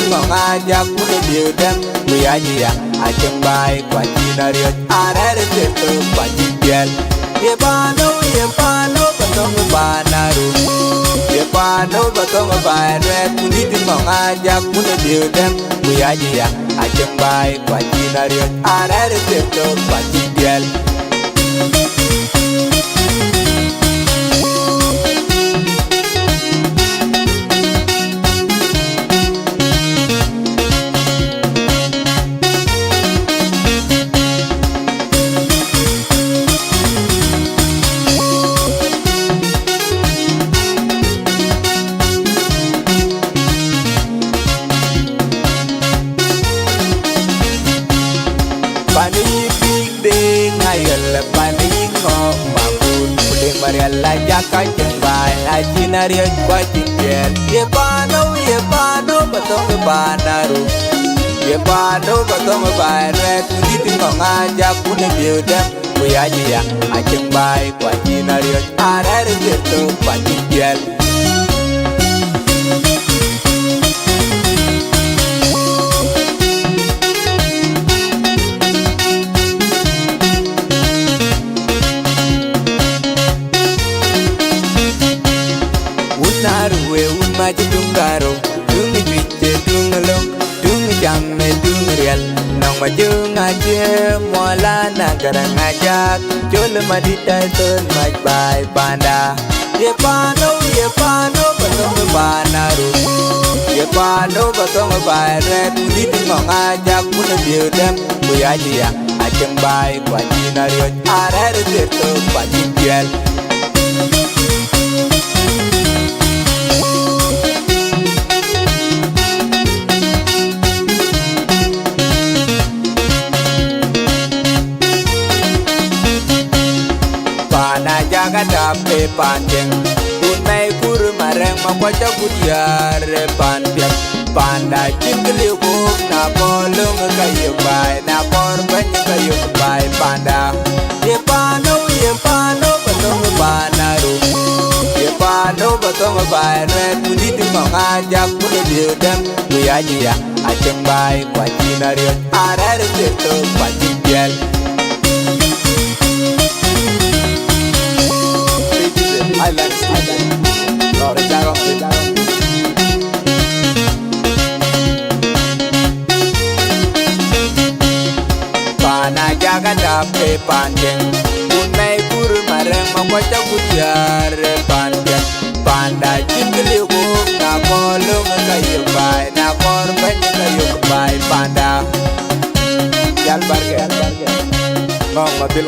ngong aja kuno diudem Kuyaji ya aceng bai kwa china riot arere teto kwa jipiel Ye pano batong banaru Ye pano batong banret Kuniti ngong aja kuno diudem Kuyaji ya aceng bai kwa china riot arere teto kwa jipiel Pani big day ngayal pani ngok mabun Kuling mariala jaka jembai Ajina riot kwa jipiel Ye pano batong banaru Ye pano batong banret Kuniti ngong aja kune diudem Kuyaji ya aceng bai kwa jina riot arere teto kwa jipiel Naruwe umaji tungaro tungi biche tungalong tungi jamme tungi real nong majung aje mola nagara ngajak jole madita ton maj bai panda Ye pano batong banaru Ye pano batong banret Kuniti ngong ajak kuno diudem Kuyaji ya aceng bai kwa china riot arere teto kwa jipiel Pana jaga dape panjeng Unai kuru mareng makwaca kudiare panjeng Panda jingli huk na kolong kayu bai Na korban kayu bai panda Ye pano batong banaru Ye pano batong banret Kuniti ngong ajak kuno diudem Kuyaji ya aceng bai kwa china riot arere teto kwa jipiel Island. No, retaro. Pana jaga dape panjeng Unai kuru mareng makwaca kudiare panjeng Panda jingli huk na kolong kayu bai Na korban kayu bai panda Jal barge Ngong mabil